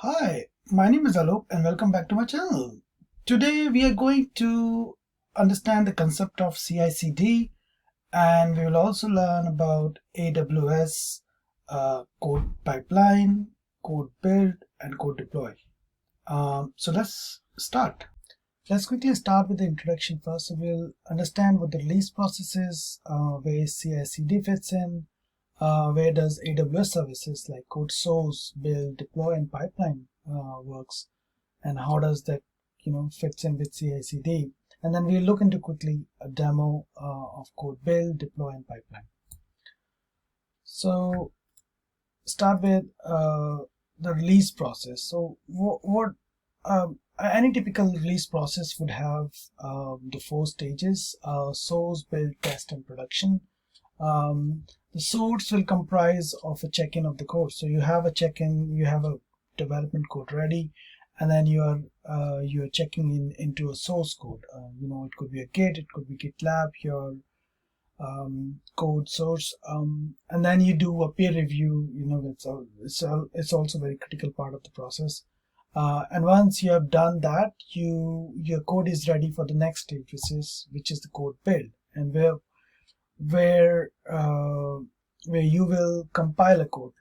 Hi, my name is Alok and welcome back to my channel. Today we are going to understand the concept of CICD and we will also learn about AWS, code pipeline, code build and code deploy. So let's start. Let's quickly start with the introduction first. So we'll understand what the release process is, where CICD fits in, where does AWS services like CodeSource, build, deploy, and pipeline works, and how does that fits in with CI/CD. And then we'll look into quickly a demo of code build, deploy, and pipeline. So start with the release process. So what any typical release process would have the 4 stages: source, build, test, and production. The source will comprise of a check-in of the code. So you have a check-in, you have a development code ready, and then you are checking into a source code. It could be a Git, it could be GitLab, your code source, and then you do a peer review. It's also a very critical part of the process. And once you have done that, your code is ready for the next stage, which is the code build, and where you will compile a code,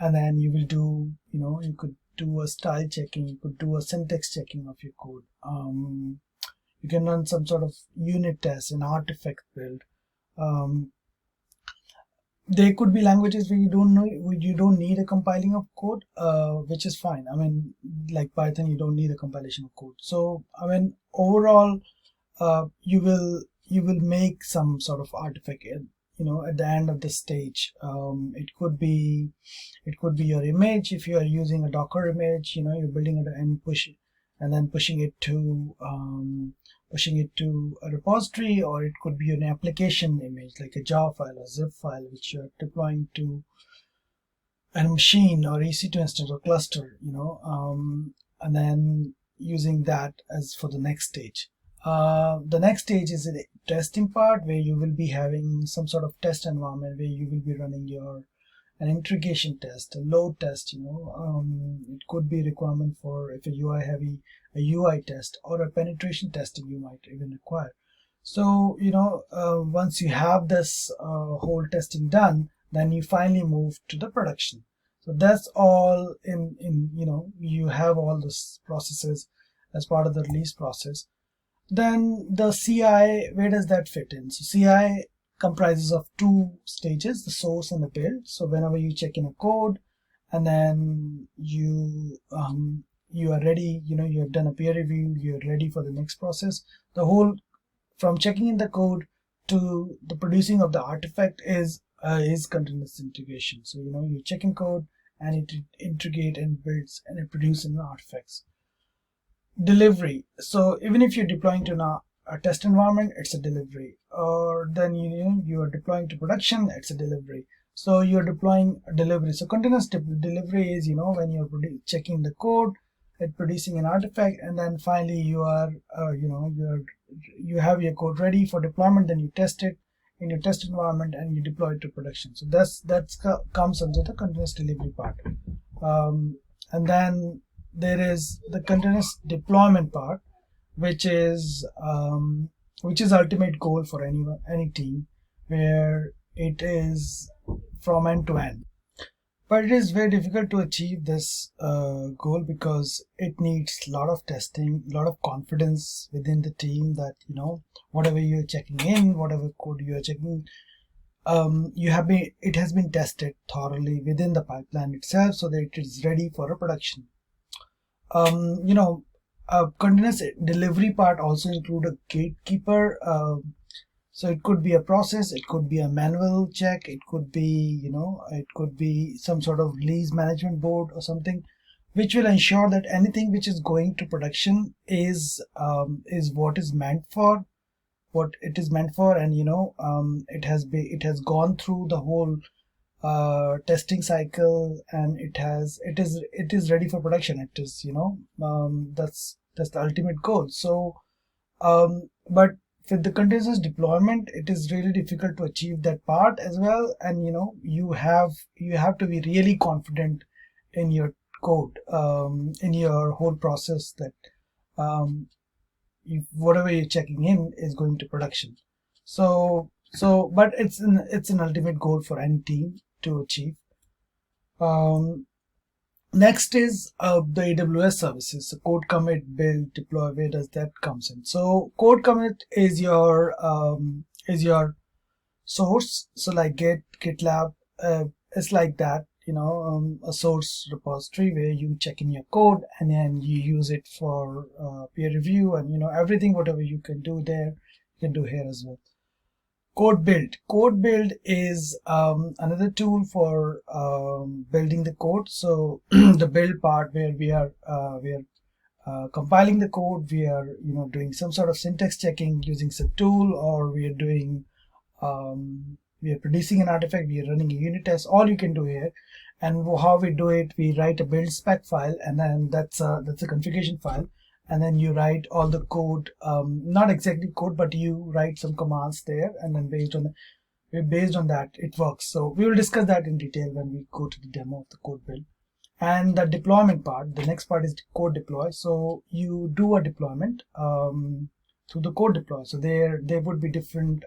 and then you will do, you could do a style checking, you could do a syntax checking of your code. You can run some sort of unit test, an artifact build. There could be languages where you don't need a compiling of code, which is fine. I mean, like Python, you don't need a compilation of code. So I mean, overall, you will make some sort of artifact at the end of the stage. It could be your image. If you are using a Docker image, you're building it and pushing it to a repository, or it could be an application image like a jar file or zip file which you're deploying to a machine or EC2 instance or cluster, and then using that as for the next stage. The next stage is the testing part, where you will be having some sort of test environment where you will be running an integration test, a load test. It could be a requirement for if a UI heavy, a UI test, or a penetration testing you might even require. So once you have this whole testing done, then you finally move to the production. So that's all in you have all these processes as part of the release process. Then the CI, where does that fit in? So CI comprises of 2 stages, the source and the build. So whenever you check in a code, and then you are ready, you have done a peer review, you're ready for the next process. The whole, from checking in the code to the producing of the artifact is continuous integration. So you check in code and it integrate and builds and it produces artifacts. Delivery. So even if you're deploying to a test environment, it's a delivery. Or then you are deploying to production, it's a delivery. So you're deploying a delivery. So continuous delivery is when you're checking the code, it producing an artifact, and then finally you are you have your code ready for deployment. Then you test it in your test environment and you deploy it to production. So that's comes under the continuous delivery part. And then there is the continuous deployment part, which is ultimate goal for any team, where it is from end to end. But it is very difficult to achieve this goal, because it needs a lot of testing, a lot of confidence within the team that whatever you're checking in, whatever code you are checking, it has been tested thoroughly within the pipeline itself, so that it is ready for a production. Continuous delivery part also include a gatekeeper. So it could be a process, it could be a manual check, it could be it could be some sort of release management board or something, which will ensure that anything which is going to production is what it is meant for, and it has gone through the whole testing cycle, and it is ready for production. It is that's the ultimate goal. So but with the continuous deployment, it is really difficult to achieve that part as well, and you have to be really confident in your code, in your whole process, that whatever you're checking in is going to production. But it's an ultimate goal for any team to achieve. Next is the AWS services. So code commit, build, deploy. Where does that comes in? So code commit is your source. So like Git, GitLab, it's like that. A source repository where you check in your code and then you use it for peer review, and everything whatever you can do there, you can do here as well. CodeBuild. CodeBuild is another tool for building the code. So the build part, where we are compiling the code, we are doing some sort of syntax checking using some tool, or we are doing we are producing an artifact, we are running a unit test. All you can do here, and how we do it, we write a build spec file, and then that's a configuration file. And then you write all the code, not exactly code, but you write some commands there, and then based on that it works. So we will discuss that in detail when we go to the demo of the code build. And the deployment part, the next part is code deploy. So you do a deployment through the code deploy. So there would be different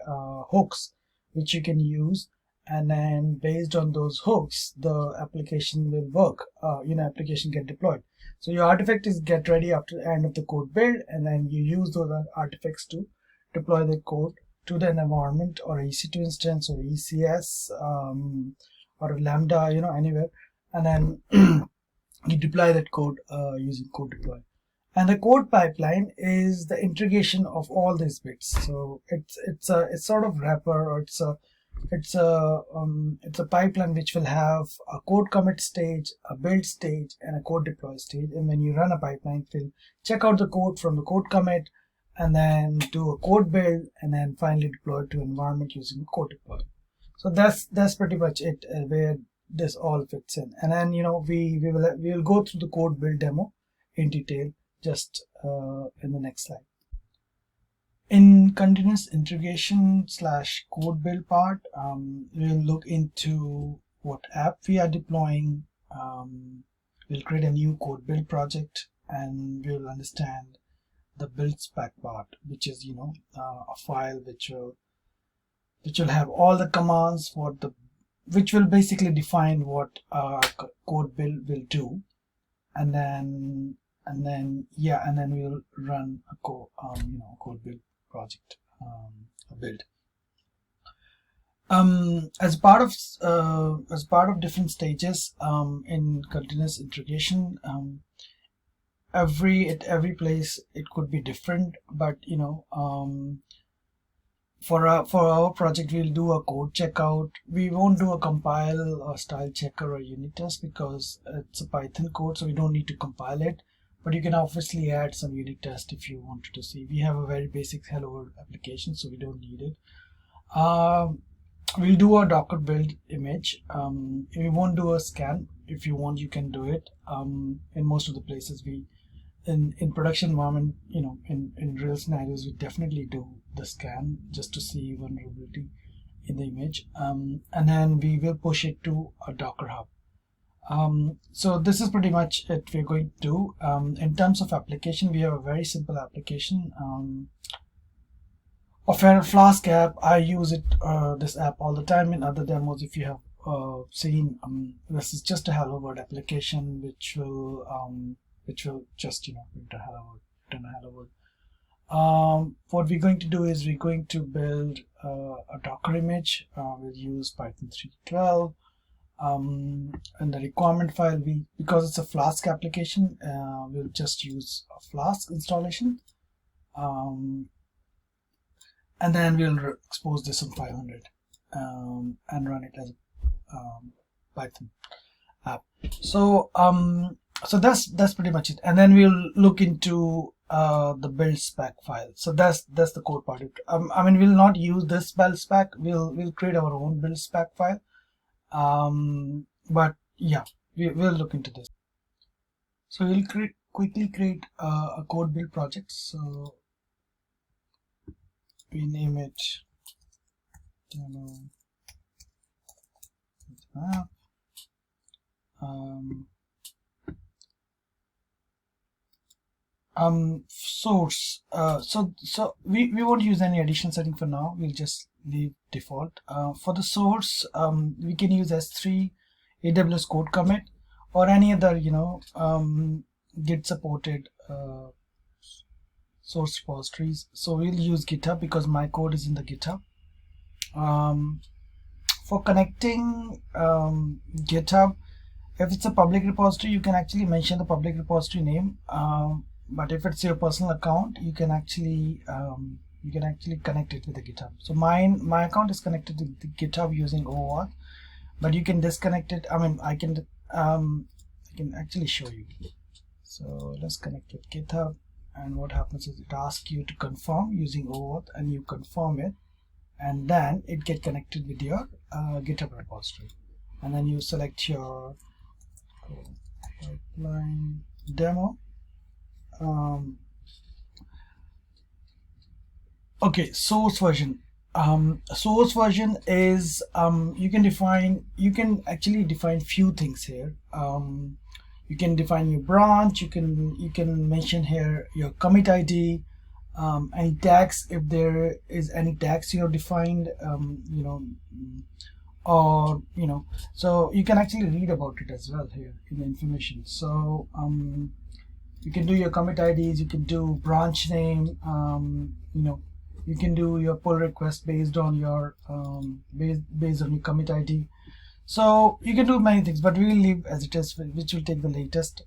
hooks which you can use, and then based on those hooks the application will work. Application get deployed. So your artifact is get ready after the end of the code build, and then you use those artifacts to deploy the code to the environment, or EC2 instance, or ECS, or a Lambda, anywhere, and then you deploy that code using CodeDeploy. And the code pipeline is the integration of all these bits. So it's sort of wrapper, or it's a pipeline which will have a code commit stage, a build stage, and a code deploy stage. And when you run a pipeline, it will check out the code from the code commit, and then do a code build, and then finally deploy to environment using code deploy. So that's pretty much it, where this all fits in. And then we will go through the code build demo in detail just in the next slide. In continuous integration / code build part, we'll look into what app we are deploying. We'll create a new code build project, and we'll understand the build spec part, which is a file which will have all the commands which will basically define what code build will do, and then we'll run a code build project, a build. As part of different stages in continuous integration, at every place it could be different, but for our project we'll do a code checkout. We won't do a compile or style checker or unit test, because it's a Python code, so we don't need to compile it. But you can obviously add some unit test if you wanted to see. We have a very basic hello world application, so we don't need it. We'll do a Docker build image. We won't do a scan. If you want, you can do it. In most of the places, in production environment, in real scenarios, we definitely do the scan just to see vulnerability in the image. And then we will push it to a Docker Hub. So this is pretty much it we're going to do. In terms of application, we have a very simple application. A Flask app. I use this app all the time in other demos. If you have seen, this is just a hello world application which will just print a hello world. What we're going to do is we're going to build a Docker image. We'll use Python 3.12. And the requirement file, because it's a Flask application, we'll just use a Flask installation, and then we'll expose this on 500 and run it as a Python app. So that's pretty much it. And then we'll look into the build spec file. So that's the code part. We'll not use this build spec. We'll create our own build spec file. But yeah, we'll look into this. So we'll quickly create a code build project. So we name it demo app. Source. So we won't use any additional setting for now. We'll just leave default. For the source, we can use S3, AWS code commit, or any other Git supported source repositories. So we'll use GitHub because my code is in the GitHub. For connecting GitHub, if it's a public repository, you can actually mention the public repository name. But if it's your personal account, you can actually connect it with the GitHub. So my account is connected to the GitHub using OAuth, but you can disconnect it. I mean, I can actually show you. So let's connect with GitHub, and what happens is it asks you to confirm using OAuth, and you confirm it, and then it get connected with your GitHub repository, and then you select your pipeline demo. Okay, source version. Source version is you can actually define few things here. You can define your branch. You can mention here your commit ID, any tags if there is any tags you have defined, or so you can actually read about it as well here in the information. So you can do your commit IDs, you can do branch name, you can do your pull request based on your based on your commit ID. So you can do many things, but we will leave as it is, which will take the latest.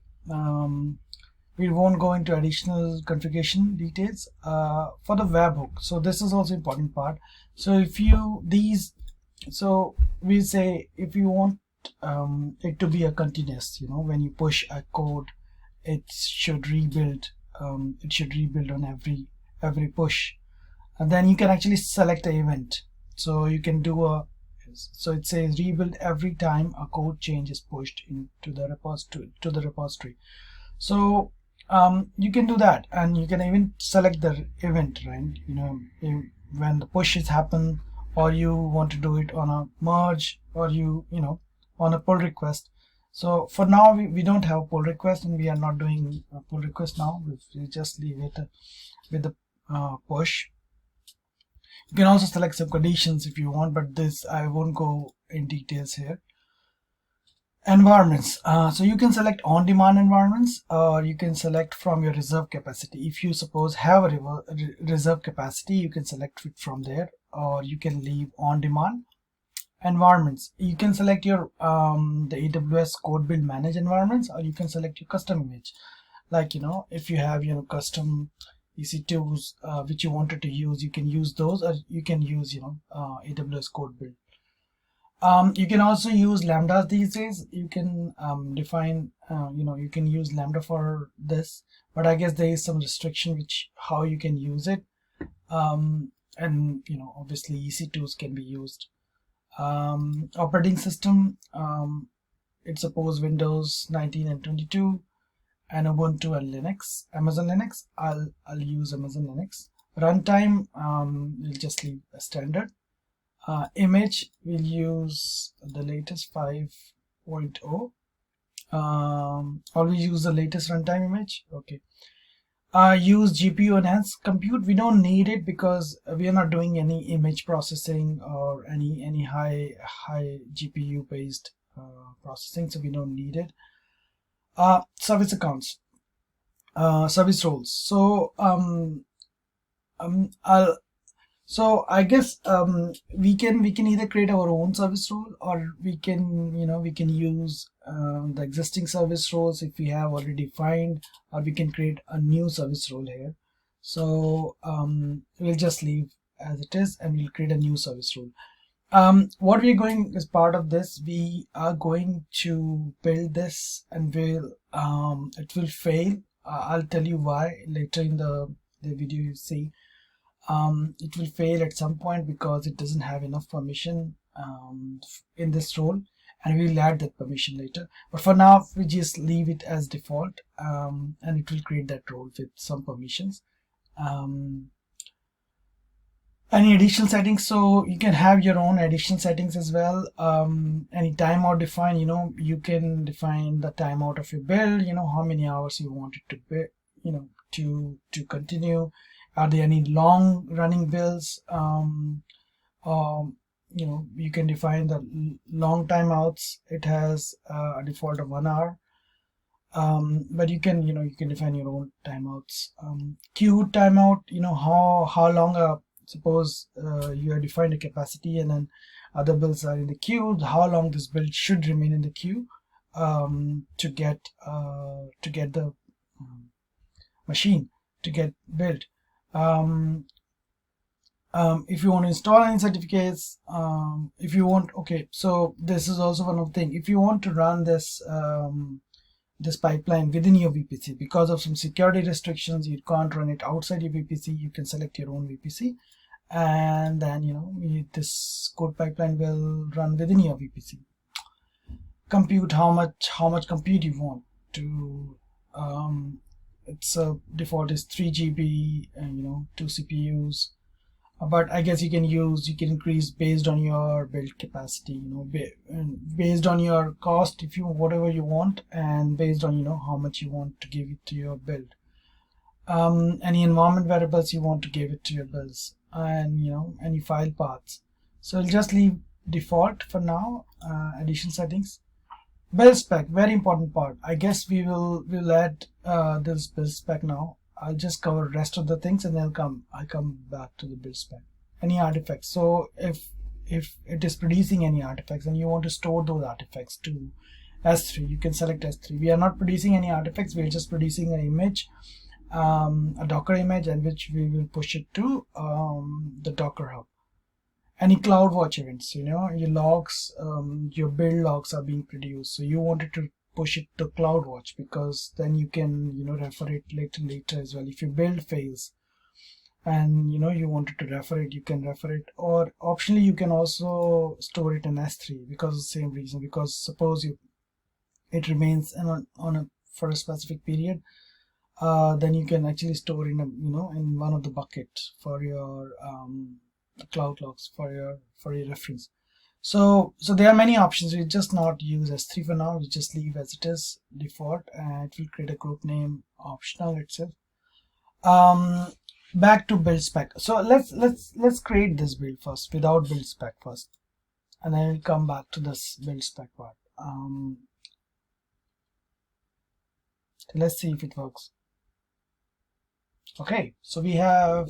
We won't go into additional configuration details for the webhook. So this is also important part. So if you we say if you want it to be a continuous, when you push a code, it should rebuild. It should rebuild on every push, and then you can actually select an event. So you can do so it says rebuild every time a code change is pushed into the repository. So you can do that, and you can even select the event, right? When the push is happen, or you want to do it on a merge, or on a pull request. So for now we don't have a pull request, and we are not doing a pull request now. We just leave it with the push. You can also select some conditions if you want, but this I won't go in details here. Environments. So you can select on-demand environments, or you can select from your reserve capacity. If you suppose have a reserve capacity, you can select it from there, or you can leave on-demand. Environments, you can select your the AWS CodeBuild manage environments, or you can select your custom image. Like if you have custom EC2s which you wanted to use, you can use those, or you can use AWS CodeBuild. You can also use lambdas these days. You can define you can use lambda for this, but I guess there is some restriction which how you can use it, and obviously EC2s can be used. Operating system, it supports Windows 19 and 22, and Ubuntu and Linux. Amazon Linux, I'll use Amazon Linux. Runtime, we'll just leave a standard. Image, we'll use the latest 5.0. Or we use the latest runtime image. Okay. Use GPU enhanced compute. We don't need it because we are not doing any image processing or any high GPU based processing, so we don't need it. Service accounts, service roles. So I guess we can either create our own service role, or we can use the existing service roles if we have already defined, or we can create a new service role here. So we'll just leave as it is, and we'll create a new service role. What we're going as part of this, we are going to build this, and it will fail. I'll tell you why later in the video. You see, it will fail at some point because it doesn't have enough permission in this role, and we'll add that permission later. But for now, we just leave it as default, and it will create that role with some permissions. Any additional settings, so you can have your own additional settings as well. Any timeout define, you can define the timeout of your build, how many hours you want it to be, to continue? Are there any long running builds? You can define the long timeouts. It has a default of 1 hour, but you can define your own timeouts. Queue timeout, how long suppose you have defined a capacity and then other builds are in the queue, how long this build should remain in the queue to get the machine to get built. If you want to install any certificates, if you want, okay, so this is also one of the things. If you want to run this this pipeline within your VPC, because of some security restrictions, you can't run it outside your VPC. You can select your own VPC, and then this code pipeline will run within your VPC. Compute how much compute you want to. Its default is 3 GB and 2 CPUs. But I guess you can increase based on your build capacity, based on your cost, if you whatever you want, and based on how much you want to give it to your build. Any environment variables you want to give it to your builds, and any file paths. So I'll just leave default for now. Addition settings. Build spec, very important part. I guess we'll add this build spec now. I'll just cover the rest of the things and then I'll come back to the build spec. Any artifacts. So if it is producing any artifacts and you want to store those artifacts to S3, you can select S3. We are not producing any artifacts, we're just producing an image, a Docker image, and which we will push it to the Docker Hub. Any CloudWatch events, your logs, your build logs are being produced. So you wanted to push it to CloudWatch because then you can refer it later as well. If your build fails and you wanted to refer it, you can refer it, or optionally you can also store it in S3 because of the same reason. Because suppose it remains for a specific period, then you can actually store in in one of the buckets for your cloud logs for your reference. So there are many options. We just not use S3 for now. We just leave as it is default, and it will create a group name optional itself. Back to build spec. So let's create this build first without build spec first, and then we'll come back to this build spec part. Let's see if it works. Okay, so we have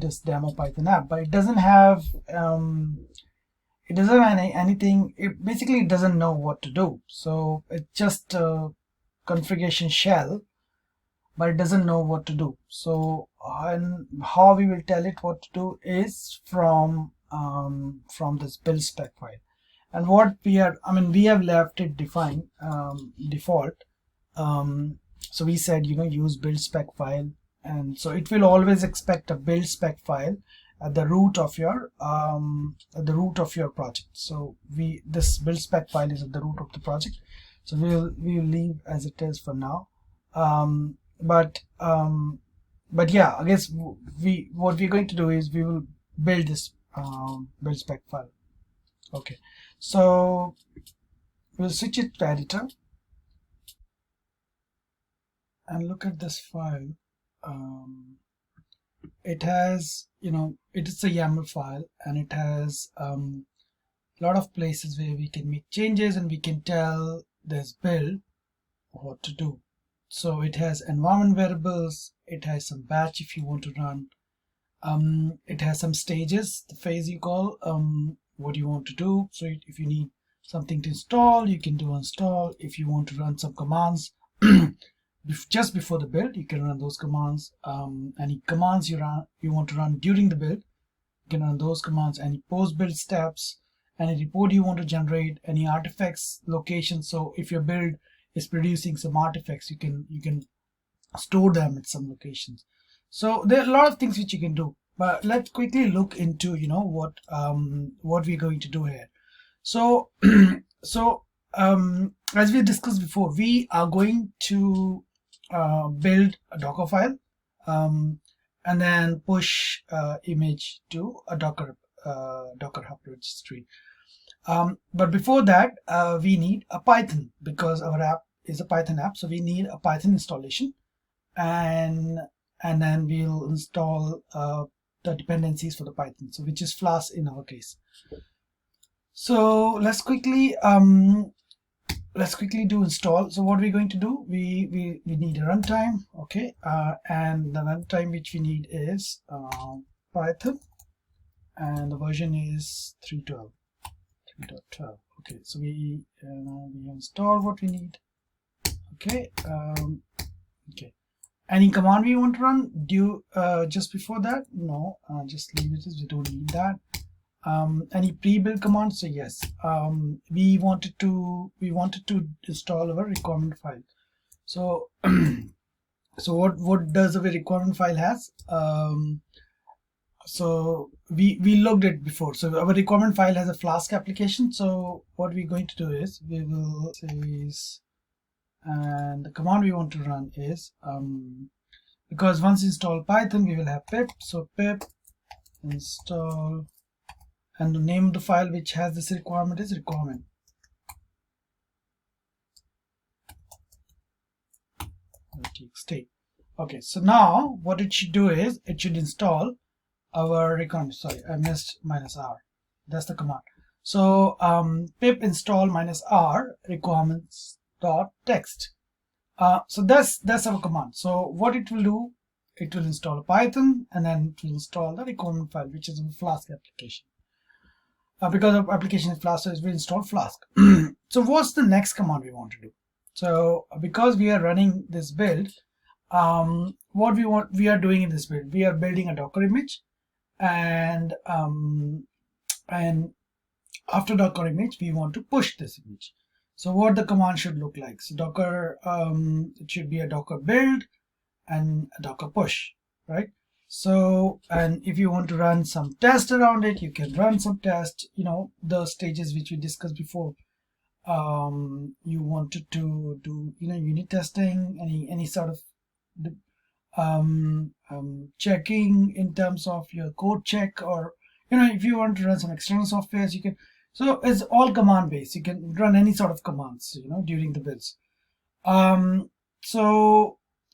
this demo Python app, but it doesn't have anything. It doesn't know what to do. So it's just a configuration shell, but it doesn't know what to do. So and how we will tell it what to do is from this build spec file. And what we have left it defined default. So we said use build spec file, and so it will always expect a build spec file at the root of your project. So this build spec file is at the root of the project. So we'll leave as it is for now. But yeah, I guess what we're going to do is we will build this build spec file. Okay, so we'll switch it to editor and look at this file. It has it is a YAML file, and it has a lot of places where we can make changes and we can tell this build what to do. So it has environment variables, it has some batch if you want to run, it has some stages, the phase you call, what you want to do. So if you need something to install, you can do install. If you want to run some commands just before the build, you can run those commands. Any commands you want to run during the build, you can run those commands. Any post build steps, any report you want to generate, any artifacts location. So if your build is producing some artifacts, you can store them at some locations. So there are a lot of things which you can do, but let's quickly look into what we're going to do here. So as we discussed before, we are going to build a Docker file and then push image to a Docker Hub registry. But before that, we need a Python, because our app is a Python app, so we need a Python installation. and then we'll install the dependencies for the Python, so which is Flask in our case. So let's quickly do install. So what we're going to do, we need a runtime, okay, and the runtime which we need is Python, and the version is 3.12. Okay, so we install what we need. Okay, okay. Any command we want to run just before that? No, just leave it as we don't need that. Any pre-build commands? So yes, we wanted to install our requirement file. So so what does our requirement file has? So we looked at before. So our requirement file has a Flask application. So what we're going to do is we will say, and the command we want to run is because once install Python we will have pip. So pip install, and the name of the file which has this requirement is requirement.txt. Okay, so now what it should do is it should install our requirement. Sorry, I missed -r. That's the command. So pip install -r requirements.txt. So that's our command. So what it will do, it will install Python, and then it will install the requirement file, which is a Flask application. Because our application is Flask, so it will install Flask. So what's the next command we want to do? So because we are running this build, what we are doing in this build, we are building a Docker image, and after Docker image we want to push this image. So what the command should look like? So Docker, it should be a Docker build and a Docker push, right? So, and if you want to run some test around it, you can run some test, the stages which we discussed before. You wanted to do, unit testing, any sort of checking in terms of your code check, or if you want to run some external softwares, you can. So it's all command based. You can run any sort of commands, during the builds.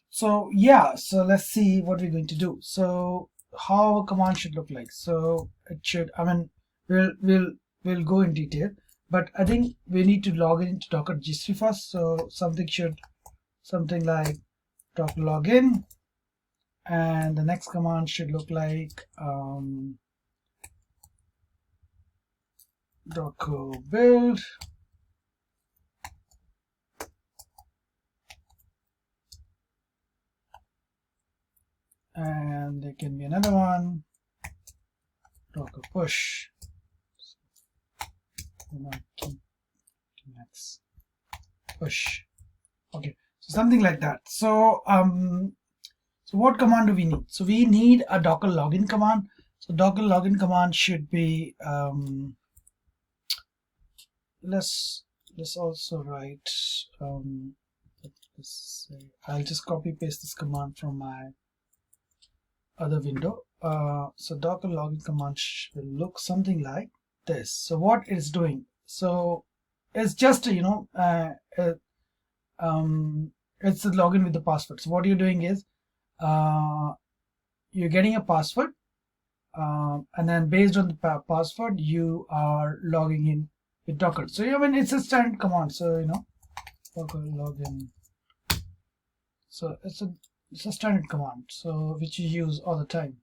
So yeah, so let's see what we're going to do. So how a command should look like. So it should, we'll go in detail, but I think we need to log into Docker registry first. So something like Docker login, and the next command should look like Docker build, and there can be another one, Docker push. Next push. Okay, so something like that. So so what command do we need? So we need a Docker login command. So Docker login command should be let's also write let's say, I'll just copy paste this command from my other window. So Docker login command will look something like this. So what it's doing, so it's just it's a login with the password. So what you're doing is you're getting a password, and then based on the password you are logging in with Docker. So it's a standard command. So Docker login. So it's a standard command, so which you use all the time.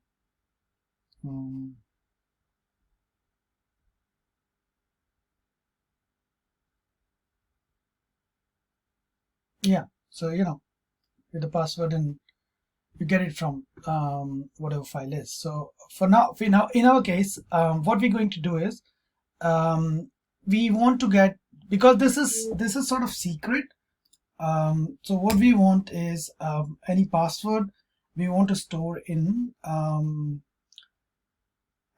Yeah, so with the password, and you get it from whatever file is. So for now, in our case, what we're going to do is we want to get, because this is sort of secret. So what we want is any password we want to store in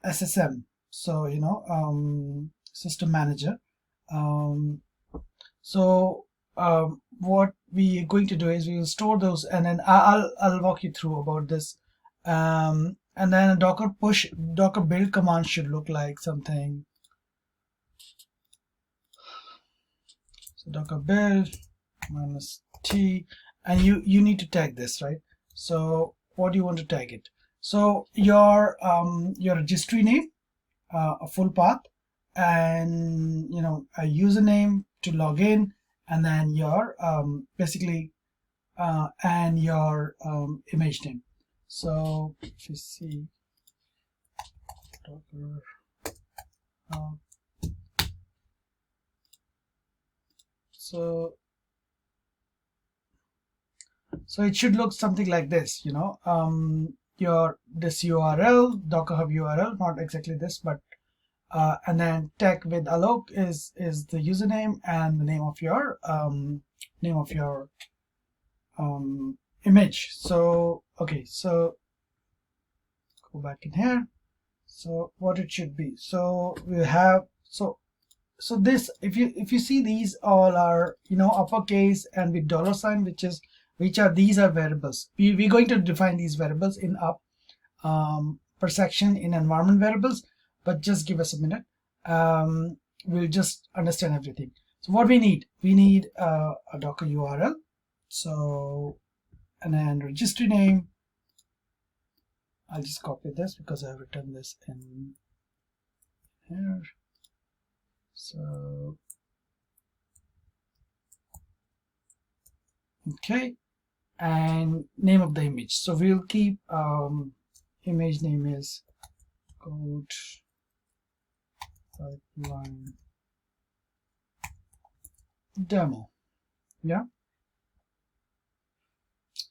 SSM. So system manager. What we are going to do is we will store those, and then I'll walk you through about this. And then a Docker push, Docker build command should look like something. So Docker build -t, and you need to tag this, right? So what do you want to tag it? So your registry name, a full path, and a username to log in, and then your basically and your image name. So if you see Docker, so it should look something like this, your this URL, Docker Hub URL, not exactly this, but and then tech with alloc is the username and the name of your image. So okay, so go back in here. So what it should be, so we have so this, if you see, these all are uppercase and with $sign, which are these are variables. We're going to define these variables in up per section in environment variables, but just give us a minute. We'll just understand everything. So what we need a Docker URL, so, and then registry name. I'll just copy this because I have written this in here. So okay, and name of the image. So we'll keep image name is CodePipeline demo. Yeah,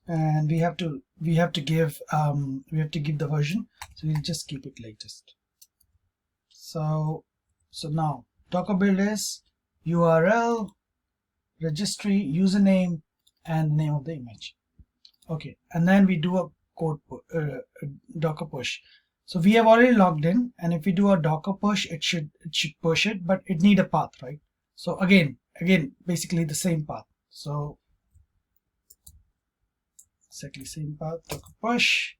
and we have to give the version, so we'll just keep it latest. So now Docker build is URL, registry, username, and the name of the image. Okay, and then we do a Docker push. So we have already logged in, and if we do a Docker push, it should push it, but it need a path, right? So again basically the same path. So exactly same path, Docker push,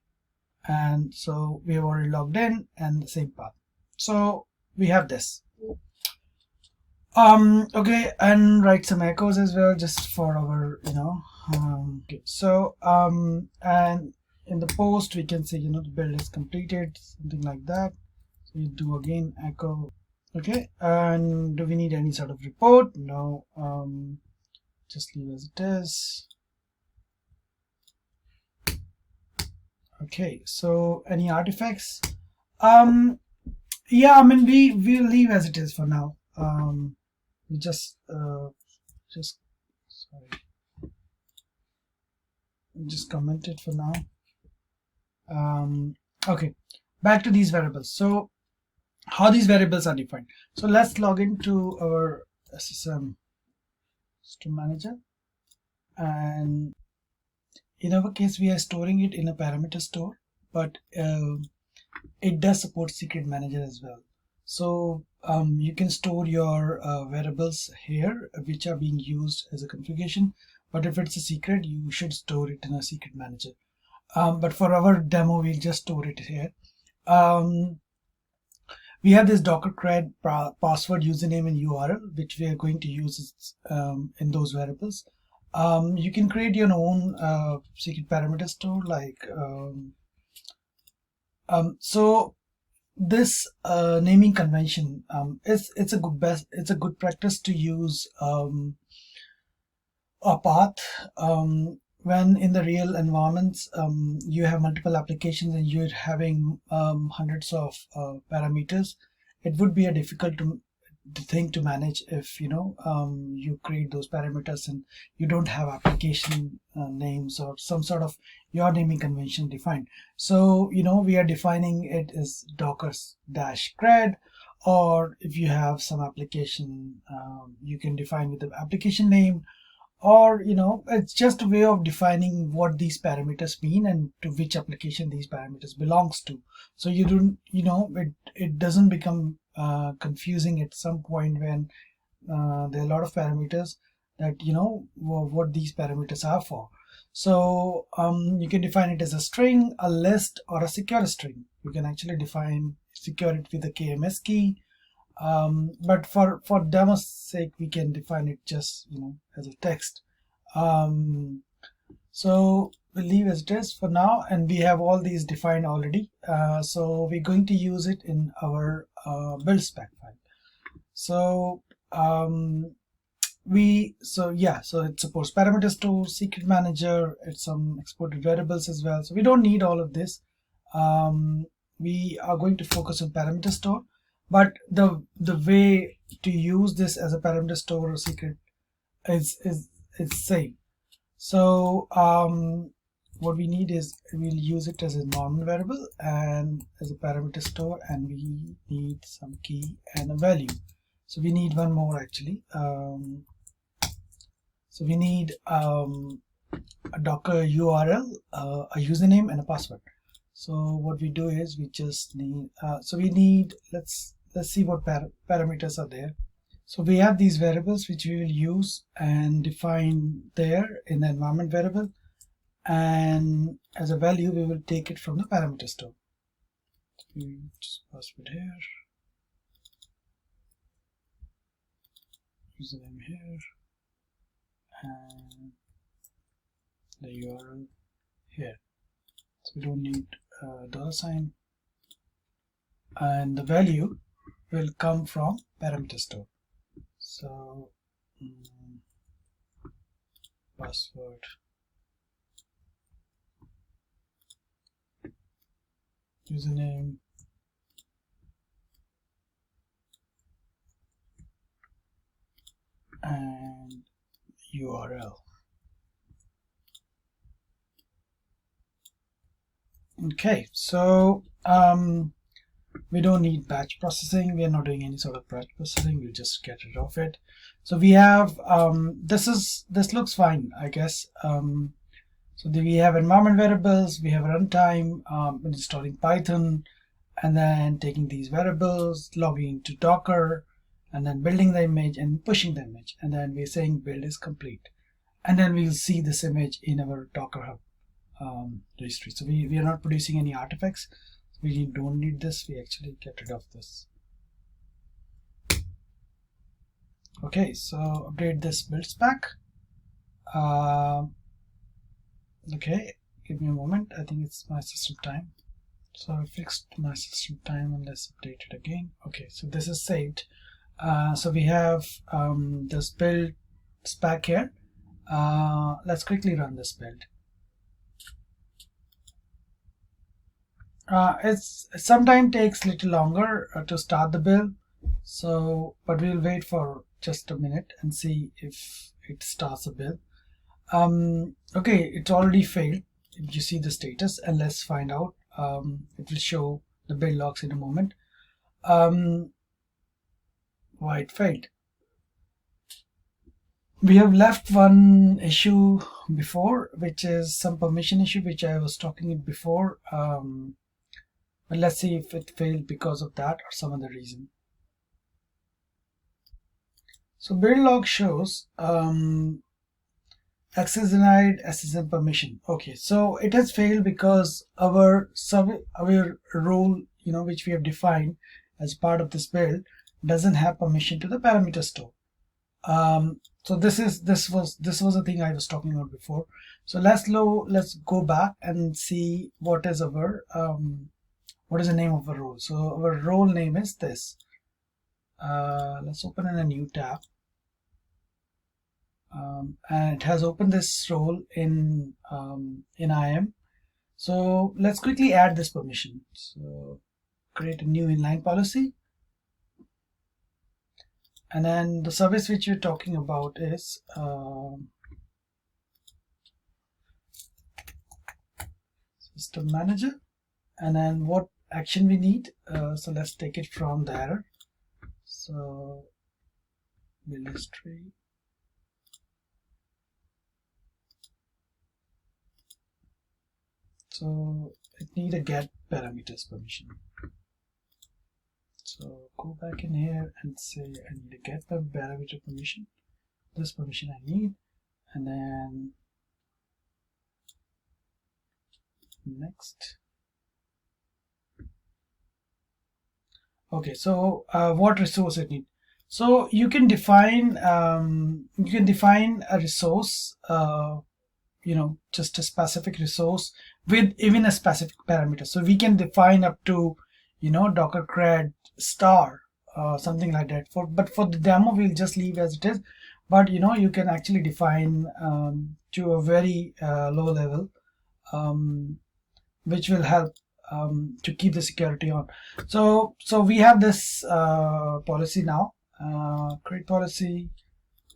and so we have already logged in and the same path. So we have this. Okay, and write some echoes as well, just for our okay. So and in the post we can say the build is completed, something like that. So you do again echo. Okay, and do we need any sort of report? No, just leave as it is. Okay, so any artifacts? Yeah, I mean we'll leave as it is for now. We just comment it for now. Okay, back to these variables. So how these variables are defined. So let's log into our SSM system manager, and in our case we are storing it in a parameter store, but it does support secret manager as well. So you can store your variables here, which are being used as a configuration, but if it's a secret, you should store it in a secret manager. But for our demo, we'll just store it here. We have this Docker cred password, username, and URL, which we are going to use in those variables. You can create your own secret parameter store, like so this naming convention, it's a good practice to use a path when in the real environments you have multiple applications and you're having hundreds of parameters. It would be a difficult thing to manage if you create those parameters and you don't have application names or some sort of your naming convention defined. So we are defining it as docker-cred, or if you have some application, you can define with the application name, or it's just a way of defining what these parameters mean and to which application these parameters belongs to. So you don't it doesn't become confusing at some point when there are a lot of parameters that what these parameters are for. So you can define it as a string, a list, or a secure string. You can actually secure it with a KMS key. But for demo's sake, we can define it just as a text. So we'll leave as it is for now, and we have all these defined already. So we're going to use it in our build spec file. So so it supports parameter store, secret manager, it's some exported variables as well. So we don't need all of this. We are going to focus on parameter store, but the way to use this as a parameter store or secret is same. So what we need is we'll use it as a environment variable and as a parameter store, and we need some key and a value. So we need one more actually. So we need a Docker URL, a username, and a password. So what we do is we just need. So we need. Let's see what parameters are there. So we have these variables which we will use and define there in the environment variable, and as a value we will take it from the parameter store. We just password here, username here, and the URL here. So we don't need $, and the value will come from parameter store. So password, username, and URL. Okay, so we don't need batch processing. We are not doing any sort of batch processing. We'll just get rid of it. So we have this looks fine, I guess. So we have environment variables, we have runtime, installing Python, and then taking these variables, logging to Docker, and then building the image and pushing the image, and then we're saying build is complete, and then we'll see this image in our Docker Hub registry. So we are not producing any artifacts. We don't need this. We actually get rid of this. Okay, so update this build spec. Okay, give me a moment. I think it's my system time. So I fixed my system time, and let's update it again. Okay, so this is saved. So we have this build spec here. Let's quickly run this build. It sometimes takes a little longer to start the build, so but we'll wait for just a minute and see if it starts a build. Okay, it's already failed. You see the status, and let's find out. It will show the build logs in a moment. Why it failed? We have left one issue before, which is some permission issue, which I was talking about before. But let's see if it failed because of that or some other reason. So build log shows access denied, SSM permission. Okay, so it has failed because our role, which we have defined as part of this build, doesn't have permission to the parameter store. So this was the thing I was talking about before. So let's go back and see what is our what is the name of our role. So our role name is this. Let's open in a new tab, and it has opened this role in IAM. So let's quickly add this permission. So create a new inline policy, and then the service which we're talking about is system manager, and then what action we need. So let's take it from there. So build history, so it need a get parameters permission. So go back in here and say I need to get the parameter permission. This permission I need, and then next. Okay, so what resource it need? So you can define a resource. just a specific resource with even a specific parameter. So we can define up to docker cred star, something like that. But for the demo we'll just leave as it is, but you can actually define to a very low level, which will help to keep the security on. So we have this policy now, create policy,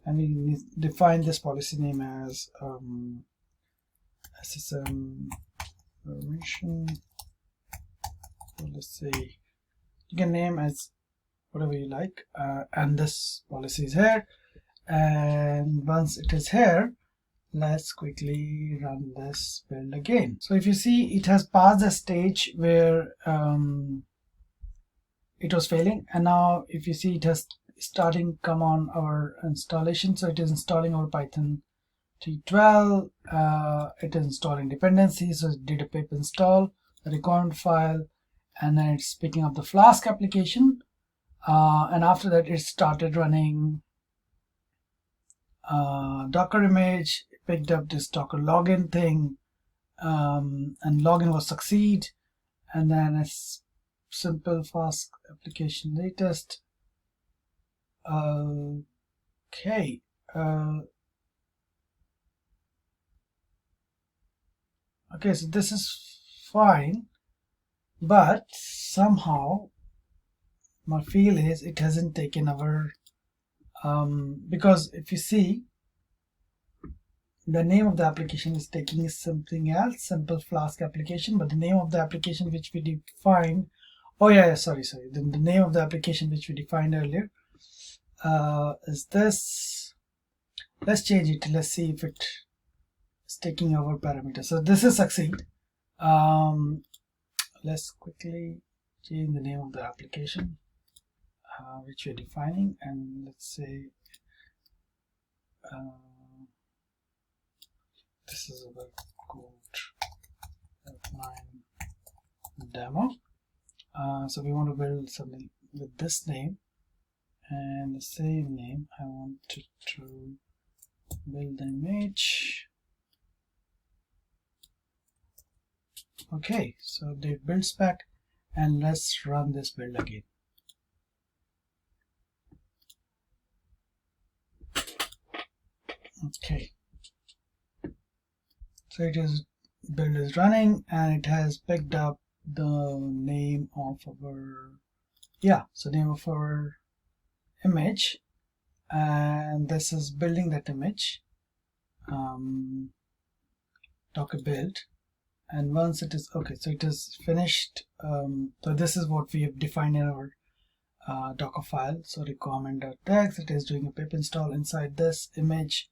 and we define this policy name as SSM permission policy. You can name as whatever you like, and this policy is here. And once it is here, let's quickly run this build again. So if you see, it has passed a stage where it was failing, and now if you see, it has starting come on our installation. So it is installing our Python 3.12. It is installing dependencies, so it did a pip install the requirement file, and then it's picking up the Flask application, and after that it started running Docker image. It picked up this Docker login thing, and login was succeed, and then a simple Flask application latest. Okay. Okay, so this is fine, but somehow my feel is it hasn't taken our because if you see, the name of the application is taking something else, simple Flask application, but the name of the application which we defined, sorry, the name of the application which we defined earlier is this. Let's change it. Let's see if it is taking our parameter. So this is succeed. Let's quickly change the name of the application which we're defining, and let's say this is our CodePipeline demo. So we want to build something with this name and the same name. I want to build the image. Okay, so the build spec, and let's run this build again. Okay, so build is running, and it has picked up the name of our name of our image, and this is building that image, Docker build. And once it is okay, so it is finished. So this is what we have defined in our Docker file. So requirement.txt, it is doing a pip install inside this image,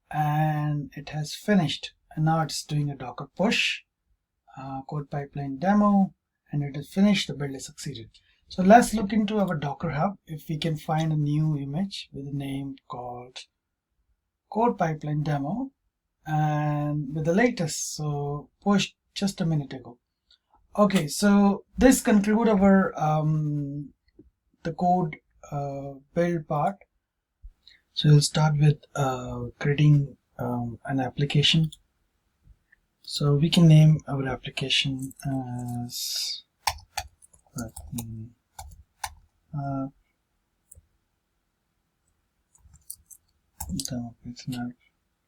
and it has finished. And now it's doing a Docker push, CodePipeline demo, and it is finished. The build is succeeded. So let's look into our Docker Hub if we can find a new image with a name called CodePipeline demo, and with the latest, so pushed just a minute ago. Okay, so this concludes our the code build part. So we'll start with creating an application. So we can name our application as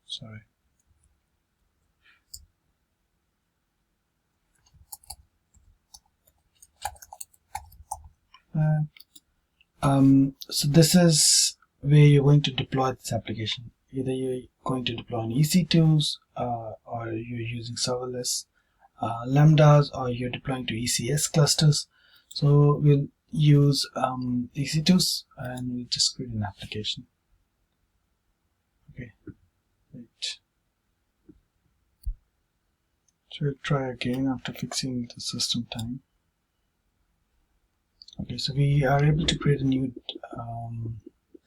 sorry. So this is where you're going to deploy this application. Either you're going to deploy on EC2s, or you're using serverless lambdas, or you're deploying to ECS clusters. So we'll use EC2s, and we'll just create an application. Okay, right. So we'll try again after fixing the system time. Okay, so we are able to create a new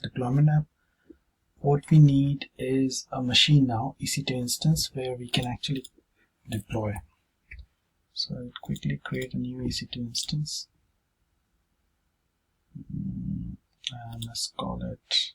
deployment app. What we need is a machine now, EC2 instance, where we can actually deploy. So I'll quickly create a new EC2 instance, and let's call it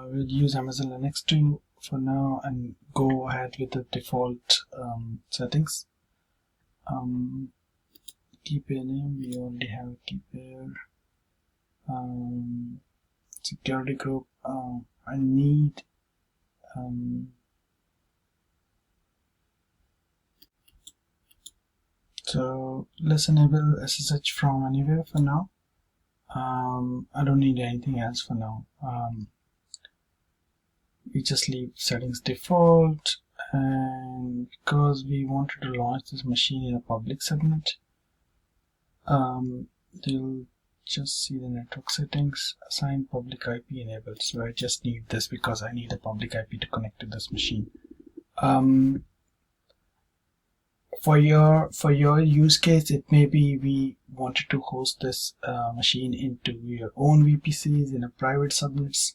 we'll use Amazon Linux 2 for now and go ahead with the default settings. Keep name, we already have a keep here. Security group, I need so let's enable SSH from anywhere for now. I don't need anything else for now. We just leave settings default, and because we wanted to launch this machine in a public subnet, you'll just see the network settings, assign public IP enabled. So I just need this because I need a public IP to connect to this machine. For your use case, it may be we wanted to host this machine into your own VPCs in a private subnets,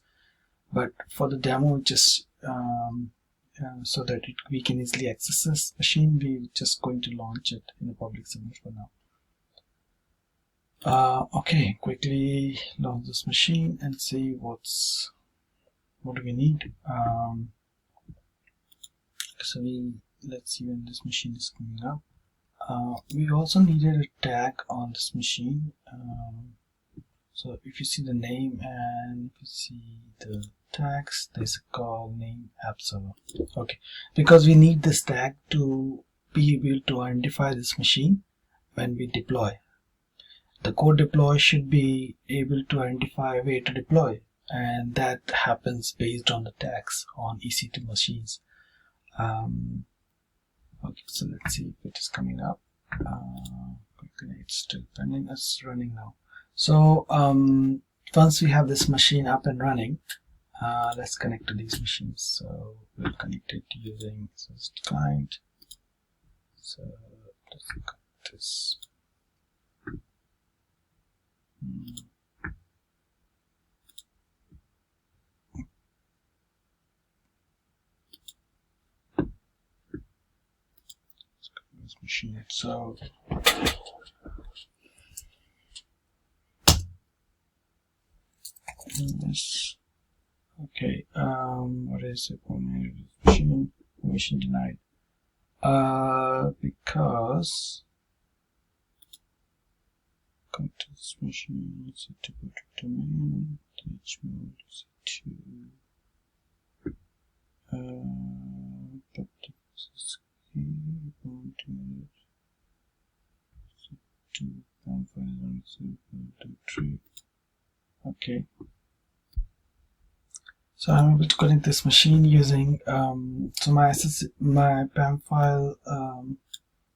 but for the demo, just so that we can easily access this machine, we're just going to launch it in a public subnet for now. Okay, quickly launch this machine and see what do we need. Let's see when this machine is coming up. We also needed a tag on this machine. So if you see the name and if you see the tags, there's a call name app server. Okay, because we need this tag to be able to identify this machine when we deploy. The code deploy should be able to identify where to deploy, and that happens based on the tags on EC2 machines. Okay, so let's see if it is coming up. Quickly, it's still pending. It's running now. So once we have this machine up and running, let's connect to these machines. So we'll connect it using this client. So let's look at this. Machine. So this, okay, what is it? Machine permission denied. Because come to this machine, it's to go to domain, teach mode is okay, so I'm able to connect this machine using so my PAM file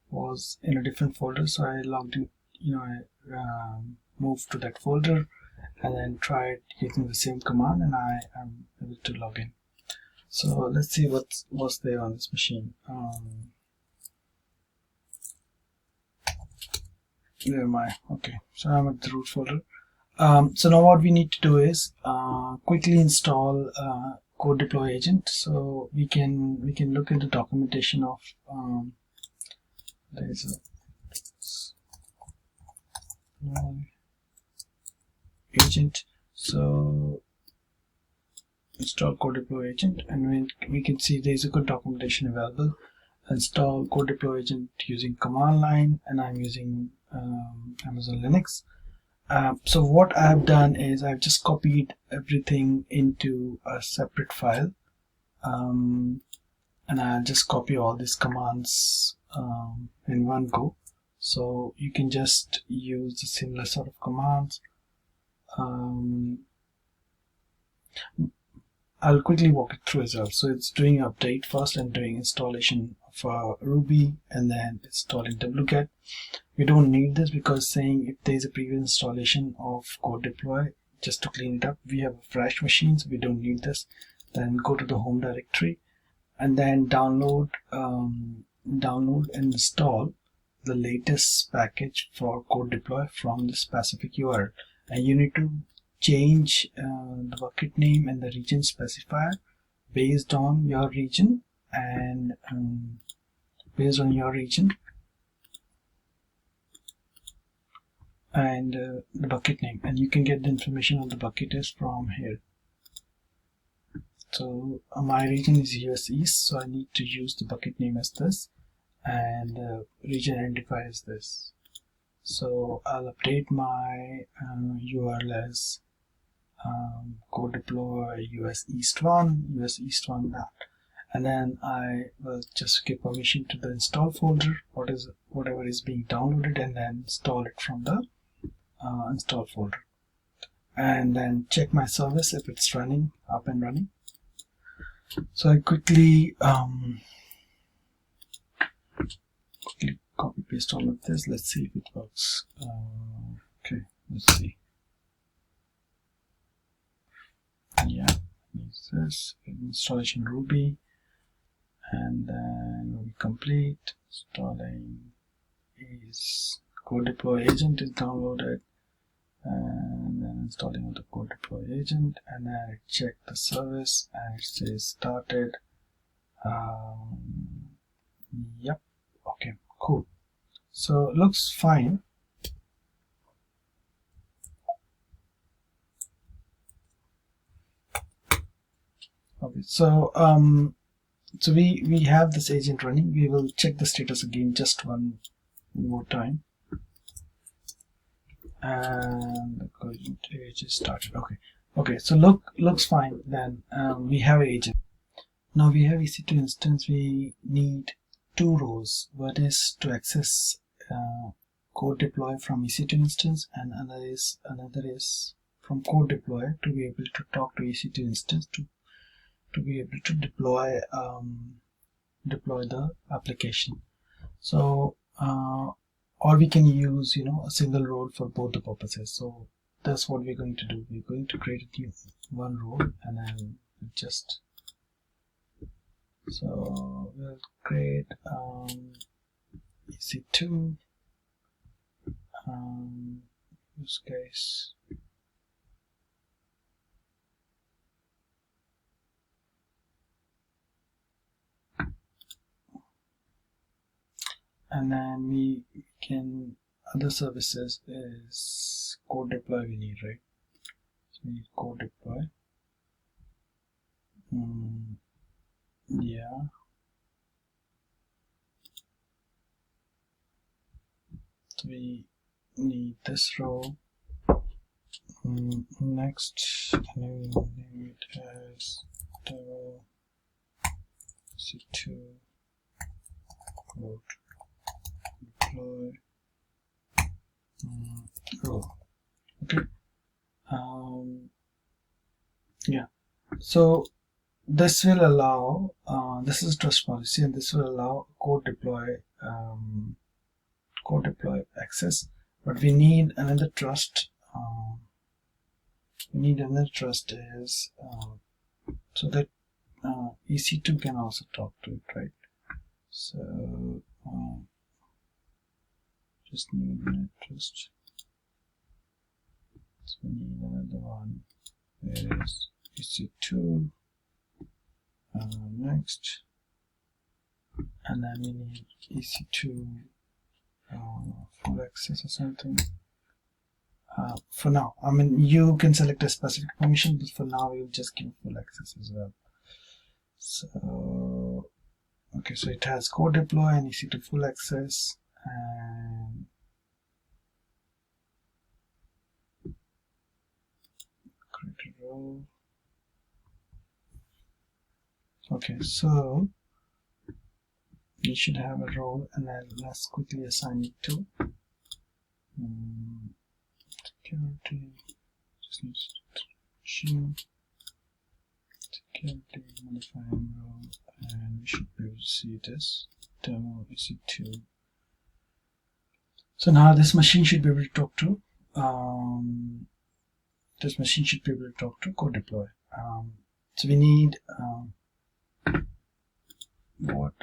was in a different folder, so I logged in, I moved to that folder and then tried using the same command, and I am able to log in. So let's see what's there on this machine. Where am I? Okay, so I'm at the root folder. So now what we need to do is quickly install CodeDeploy agent. So we can look into documentation of there's a agent. So install CodeDeploy agent, and we can see there's a good documentation available. Install CodeDeploy agent using command line, and I'm using Amazon Linux. So what I've done is I've just copied everything into a separate file, and I'll just copy all these commands in one go. So you can just use the similar sort of commands. I'll quickly walk it through as well. So it's doing update first and doing installation for Ruby, and then installing wget. We don't need this because saying if there is a previous installation of CodeDeploy, just to clean it up, we have a fresh machine, so we don't need this. Then go to the home directory and then download and install the latest package for CodeDeploy from this specific URL. And you need to change the bucket name and the region specifier based on your region, and the bucket name, and you can get the information of the bucket is from here. So my region is US East, so I need to use the bucket name as this, and the region identifier is this. So I'll update my URL as CodeDeploy US East 1 that, and then I will just give permission to the install folder, whatever is being downloaded, and then install it from the install folder, and then check my service if it's running, up and running. So I quickly copy paste all of this. Let's see if it works. Okay, let's see. Yeah, use this installation Ruby, and then we complete. Installing is CodeDeploy agent is downloaded, and then installing the CodeDeploy agent, and then I check the service and it says started. Yep. Okay, cool. So it looks fine. Okay, so so we have this agent running. We will check the status again just one more time, and the agent is started. Okay, so looks fine. Then we have an agent. Now we have EC2 instance. We need two rows. One is to access CodeDeploy from EC2 instance, and another is from CodeDeploy to be able to talk to EC2 instance to be able to deploy the application. So or we can use a single role for both the purposes. So that's what we're going to do. We're going to create a new one role, and then just so we'll create EC2 use case. And then we can, other services is CodeDeploy we need, right? So we need CodeDeploy. Yeah. So we need this row. Next, can we name it as demo EC2 CodeDeploy row. Okay. Yeah. So this will allow, this is trust policy, and this will allow CodeDeploy access, but we need another trust. Is so that EC2 can also talk to it, right? So just need another trust. So we need another one. There is EC2. Next, and then we need EC2 full access or something. For now, I mean, you can select a specific permission, but for now we'll just give full access as well. So okay, so it has CodeDeploy and EC2 full access, and create a row. Okay, so you should have a role, and then let's quickly assign it to security. Just needs machine security modifying role, and we should be able to see this demo EC2. So now this machine should be able to talk to CodeDeploy. So we need what?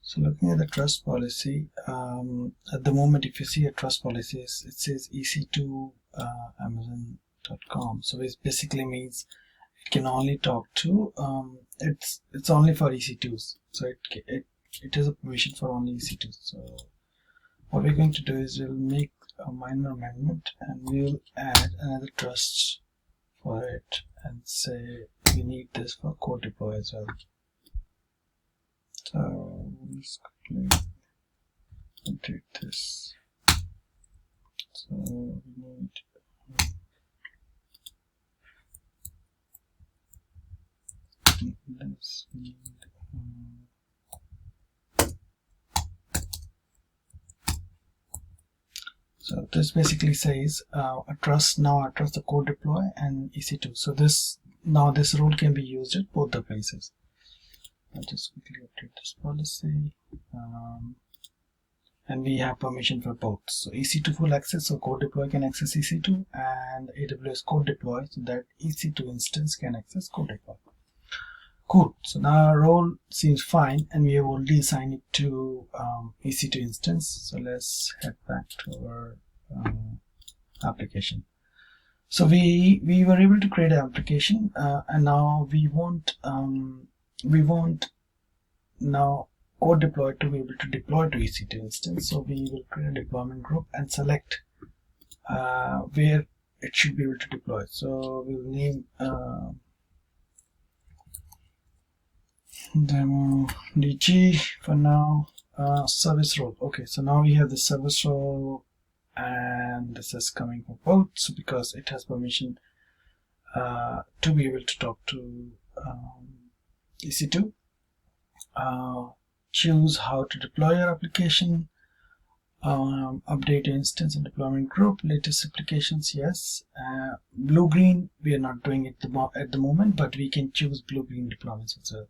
So looking at the trust policy, at the moment, if you see a trust policy, it says EC2 Amazon.com. So it basically means it can only talk to it's only for EC2s, so it has a permission for only EC2s. So what we're going to do is we'll make a minor amendment and we'll add another trust for it and say we need this for CodeDeploy as well. So let's quickly update this. So we need this. So this basically says a trust the CodeDeploy and EC2. So this rule can be used at both the places. I'll just quickly update this policy. And we have permission for both. So EC2 full access, so CodeDeploy can access EC2, and AWS CodeDeploy, so that EC2 instance can access CodeDeploy. Cool. So now our role seems fine, and we have already assigned it to EC2 instance. So let's head back to our application. So we were able to create an application, and now we want now CodeDeploy to be able to deploy to EC2 instance. So we will create a deployment group and select where it should be able to deploy. So we'll name demo DG for now. Service role. Okay, so now we have the service role, and this is coming for both, so because it has permission to be able to talk to EC2. Choose how to deploy your application, update your instance and deployment group, latest applications, yes. Blue-green, we are not doing it at the moment, but we can choose blue-green deployments as well.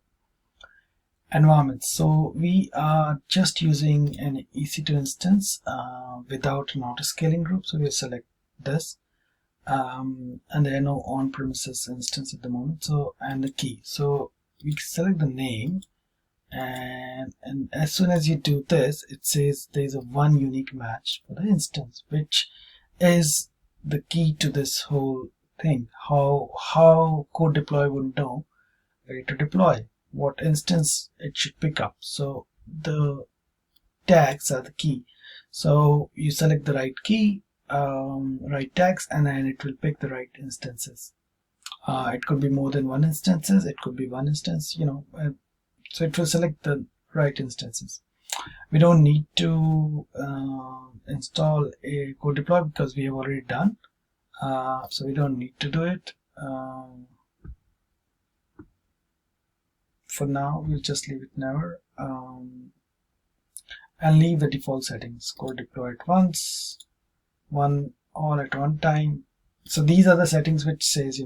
Environments, so we are just using an EC2 instance without an auto-scaling group, so we'll select this. And there are no on-premises instance at the moment, so and the key. So we select the name, and as soon as you do this, it says there's a one unique match for the instance, which is the key to this whole thing. How CodeDeploy would know where to deploy, what instance it should pick up. So the tags are the key. So you select the right key, right tags, and then it will pick the right instances. It could be more than one instances, it could be one instance, so it will select the right instances. We don't need to install a CodeDeploy because we have already done, so we don't need to do it. For now, we'll just leave it never, and leave the default settings. CodeDeploy at once, all at one time. So these are the settings which says,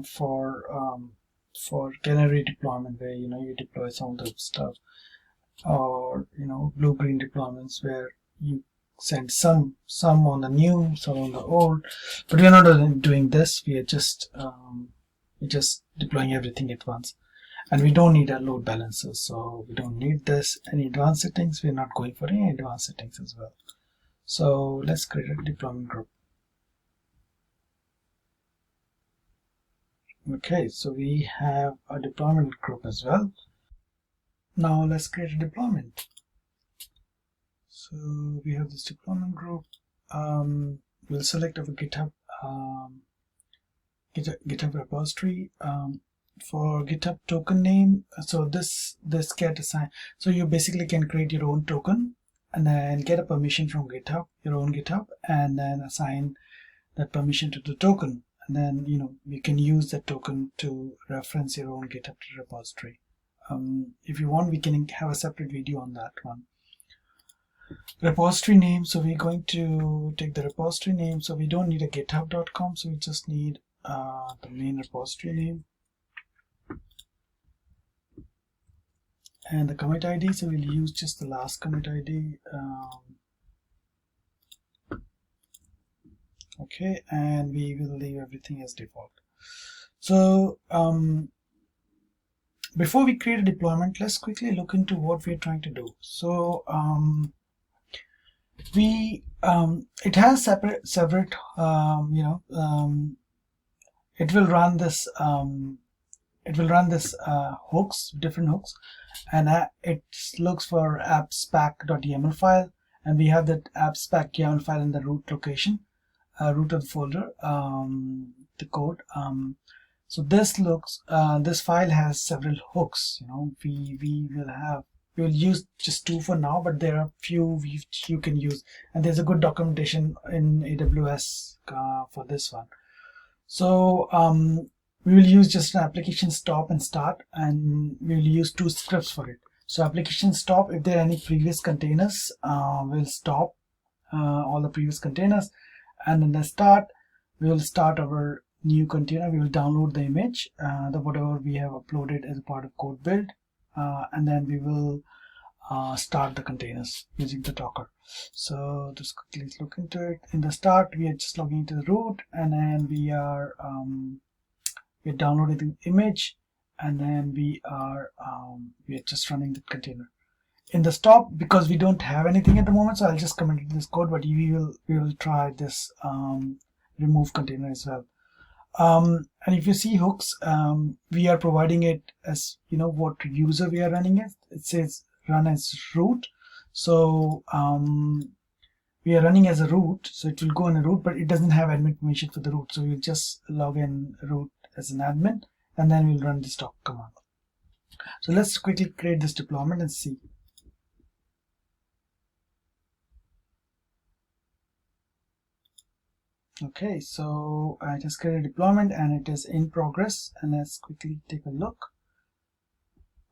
for canary deployment, where you deploy some of the stuff, or blue-green deployments where you send some on the new, some on the old. But we're not doing this. We are just deploying everything at once, and we don't need a load balancer, so we don't need this. Any advanced settings, we're not going for any advanced settings as well. So let's create a deployment group. Okay, so we have a deployment group as well. Now let's create a deployment. So we have this deployment group. We'll select our GitHub repository. For GitHub token name, so this get assigned. So you basically can create your own token and then get a permission from GitHub, your own GitHub, and then assign that permission to the token. And then you can use that token to reference your own GitHub repository. If you want, we can have a separate video on that one. Repository name, so we're going to take the repository name. So we don't need a github.com, so we just need the main repository name. And the commit ID, so we'll use just the last commit ID. Okay, and we will leave everything as default. So before we create a deployment, let's quickly look into what we're trying to do. So it has separate it will run this hooks, different hooks, and it looks for appspec.yaml file, and we have that appspec.yaml file in the root location, root of the folder, the code. So this file has several hooks. We will use just 2 for now, but there are few you can use, and there's a good documentation in AWS for this one. So we will use just an application stop and start, and we will use 2 scripts for it. So application stop, if there are any previous containers, we'll stop all the previous containers, and then the start, we will start our new container. We will download the image, whatever we have uploaded as a part of CodeBuild, and then we will start the containers using the Docker. So just quickly look into it. In the start, we are just logging into the root, and then we are downloading the image, and then we are just running the container. In the stop, because we don't have anything at the moment, so I'll just comment this code, but we will try this remove container as well. And if you see hooks, we are providing it as what user we are running it. It says run as root, so we are running as a root, so it will go in a root, but it doesn't have admin permission for the root, so we'll just log in root as an admin, and then we'll run the stop command. So let's quickly create this deployment and see. Okay, so I just created a deployment and it is in progress, and let's quickly take a look.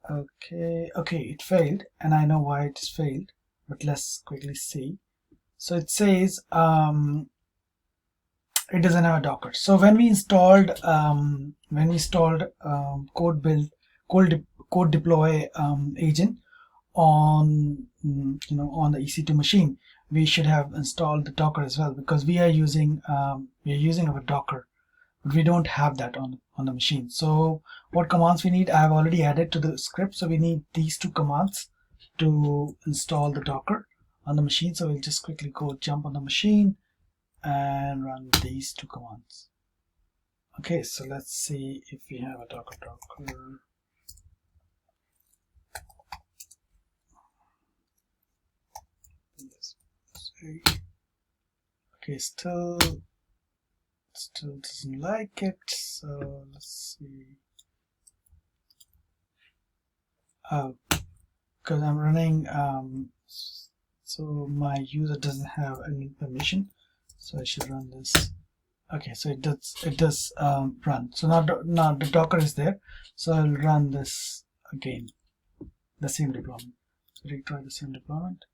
Okay, it failed, and I know why it failed, but let's quickly see. So it says it doesn't have a Docker. So when we installed CodeBuild, CodeDeploy agent on on the EC2 machine, we should have installed the Docker as well, because we are using our Docker, but we don't have that on the machine. So what commands we need, I have already added to the script. So we need these 2 commands to install the Docker on the machine. So we'll just quickly go jump on the machine and run these 2 commands. Okay, so let's see if we have a Docker. Okay, still doesn't like it, so let's see. Because I'm running, so my user doesn't have any permission, so I should run this. Okay, so it does run. So now the Docker is there, so I'll run this again, the same deployment. So retry the same deployment.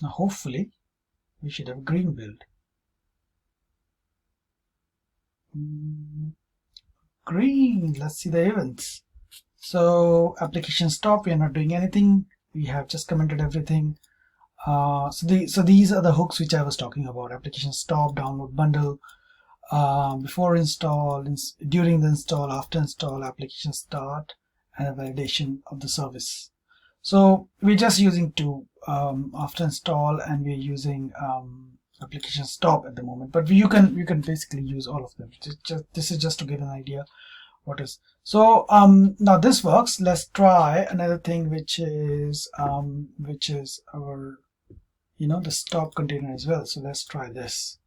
Now hopefully we should have a green build. Green, let's see the events. So application stop, we are not doing anything. We have just commented everything. So these are the hooks which I was talking about: application stop, download bundle, before install, during the install, after install, application start, and a validation of the service. So we're just using 2, after install, and we're using application stop at the moment, but you can basically use all of them. This is just to get an idea what is. So now this works. Let's try another thing, which is our the stop container as well. So let's try this.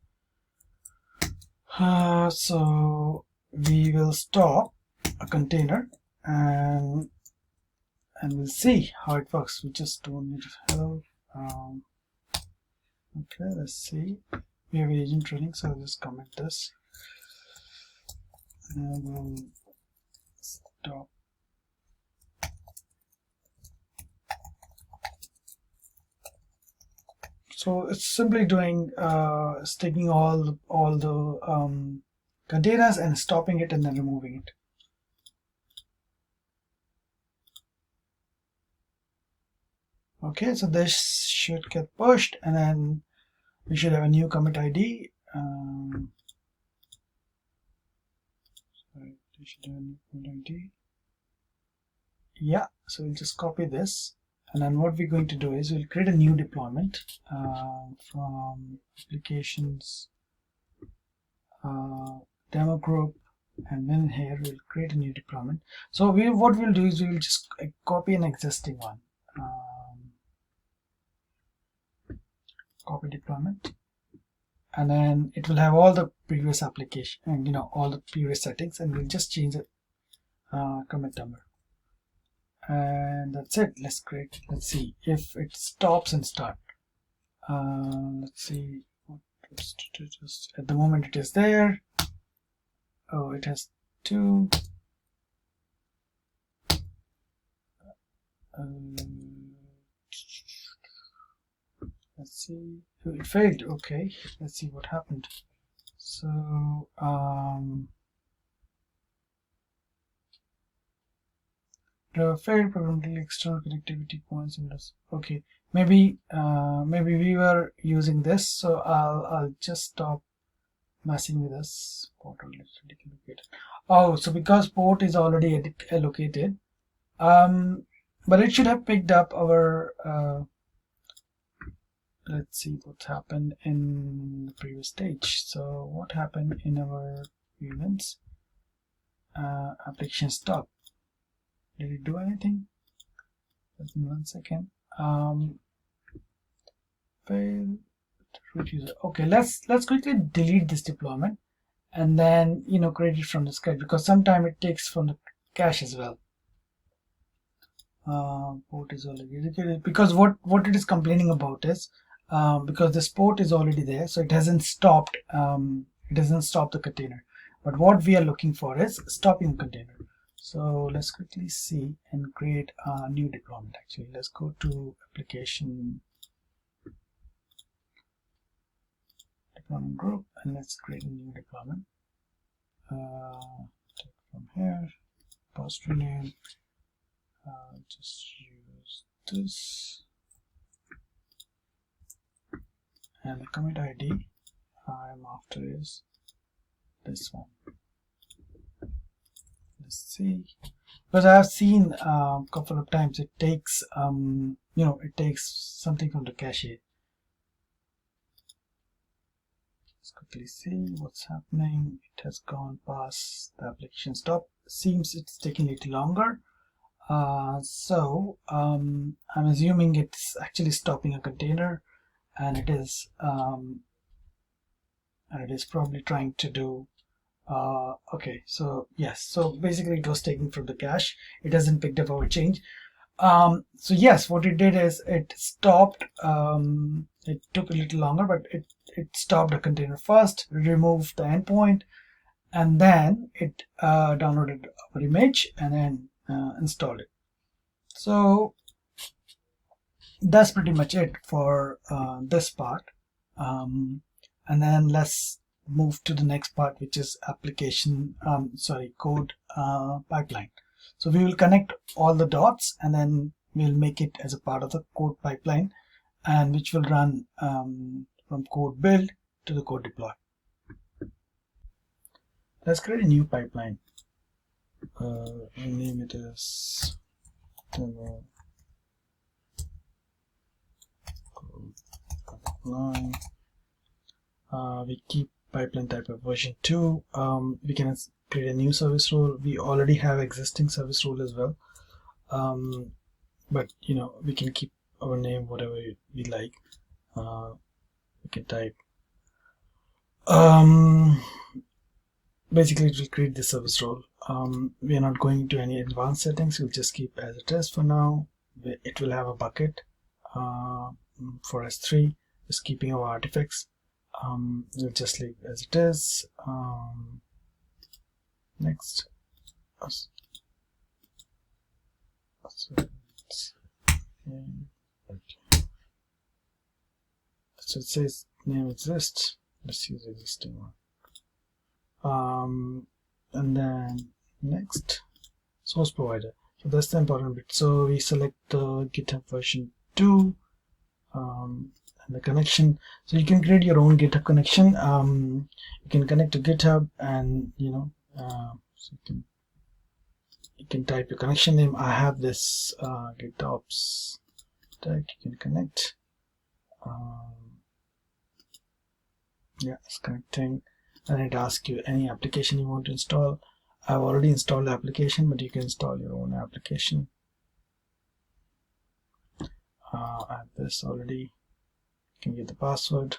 So we will stop a container, and we'll see how it works. We just don't need help. Okay, let's see. We have agent running, so I'll just comment this. And we'll stop. So it's simply doing, it's taking all the containers and stopping it and then removing it. Okay, so this should get pushed, and then we should have a new commit ID. Sorry, we should have a new commit ID. Yeah, so we'll just copy this And then what we're going to do is we'll create a new deployment from applications demo group, and then here we'll create a new deployment. So what we'll do is we'll just copy an existing one. Copy deployment, and then it will have all the previous application and all the previous settings, and we'll just change the commit number, and that's it. Let's see if it stops and start. Let's see what just at the moment it is there. Oh, it has 2. Let's see. It failed. Okay, let's see what happened. So failed programmatically external connectivity points. Okay, maybe we were using this, so I'll just stop messing with this port already allocated. Oh, so because port is already allocated, but it should have picked up our let's see what happened in the previous stage. So what happened in our events? Application stop. Did it do anything? Just in 1 second. Fail root user. Okay, let's quickly delete this deployment and then create it from the scratch, because sometimes it takes from the cache as well. Port is already allocated, because what it is complaining about is because this port is already there, so it hasn't stopped. It doesn't stop the container. But what we are looking for is stopping the container. So let's quickly see and create a new deployment. Actually, let's go to application deployment group, and let's create a new deployment. Take from here, repository name. Just use this, and the commit ID I'm after is this one. Let's see, because I have seen a couple of times it takes it takes something from the cache. Let's quickly see what's happening. It has gone past the application stop. Seems it's taking a little longer. So I'm assuming it's actually stopping a container, and it is probably trying to do okay, so yes, so basically it was taken from the cache. It hasn't picked up our change. So yes, what it did is it stopped. It took a little longer, but it stopped the container first, removed the endpoint, and then it downloaded our image and then installed it. So that's pretty much it for this part. And then let's move to the next part, which is application code pipeline. So we will connect all the dots, and then we'll make it as a part of the code pipeline, and which will run from code build to the code deploy. Let's create a new pipeline. Name it as demo code pipeline. We keep pipeline type of version 2. We can create a new service role. We already have existing service role as well, but we can keep our name whatever we like. We can type basically it will create the service role. We are not going into any advanced settings. We'll just keep as it is for now. It will have a bucket for S3, just keeping our artifacts. We'll just leave as it is. Next. So it says name exists. Let's use the existing one. And then next, source provider. So that's the important bit. So we select the GitHub version 2. And the connection, so you can create your own GitHub connection. You can connect to GitHub, and so you can type your connection name. I have this GitOps stack, you can connect. Yeah, it's connecting, and it asks you any application you want to install. I've already installed the application, but you can install your own application. I have this already. You can give the password,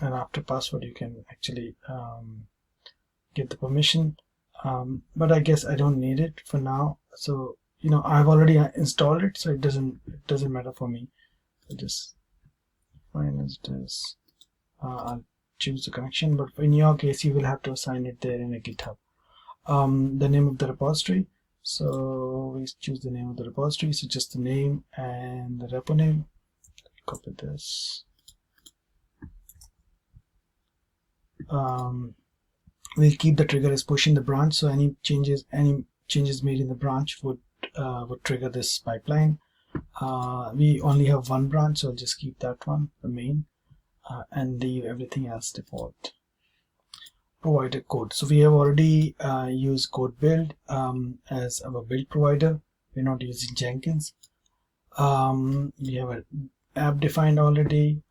and after password you can actually get the permission, but I guess I don't need it for now. So I've already installed it, so it doesn't matter for me. So just fine as it is. I'll choose the connection, but in your case you will have to assign it there in a GitHub. The name of the repository, so we choose the name of the repository, so just the name and the repo name. Copy this. We'll keep the trigger as pushing the branch, so any changes made in the branch would trigger this pipeline. We only have one branch, so I'll just keep that one, the main, and leave everything else default. Provider code. So we have already used CodeBuild as our build provider. We're not using Jenkins. We have an app defined already.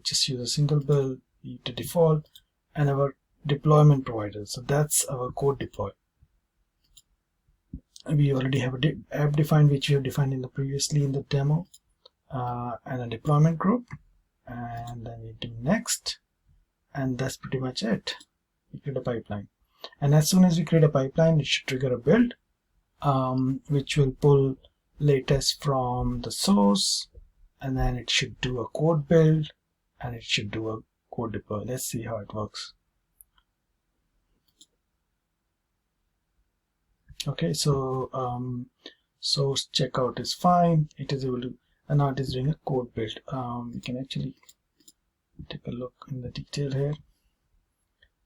Just use a single build to default, and our deployment provider. So that's our CodeDeploy. We already have a app defined, which we have defined in the previously in the demo, and a deployment group, and then we do next, and that's pretty much it. We create a pipeline, and as soon as we create a pipeline, it should trigger a build, which will pull latest from the source, and then it should do a code build, and it should do a code deploy. Let's see how it works. Okay, so source checkout is fine. It is able to, and now it is doing a code build. We can actually take a look in the detail here.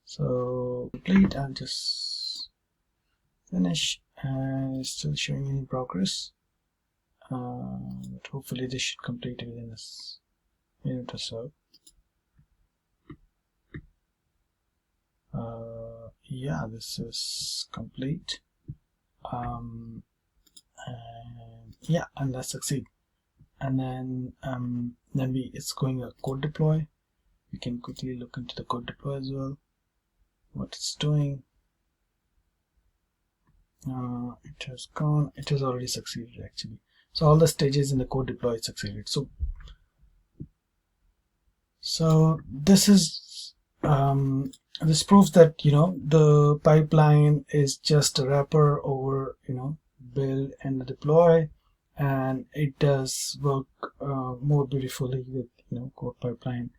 So complete. I'll just finish, and it's still showing any progress. But hopefully this should complete within this minute or so. Yeah, this is complete. And yeah, and let's succeed. And then it's going a code deploy. We can quickly look into the code deploy as well, what it's doing. It has gone. It has already succeeded actually. So all the stages in the code deploy succeeded. So this is this proves that the pipeline is just a wrapper over build and deploy, and it does work more beautifully with CodePipeline.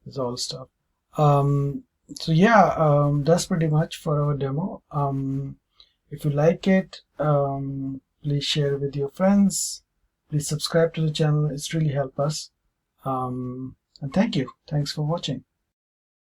Is all stuff. So yeah, that's pretty much for our demo. If you like it, please share it with your friends. Please subscribe to the channel. It's really helped us. And thanks for watching.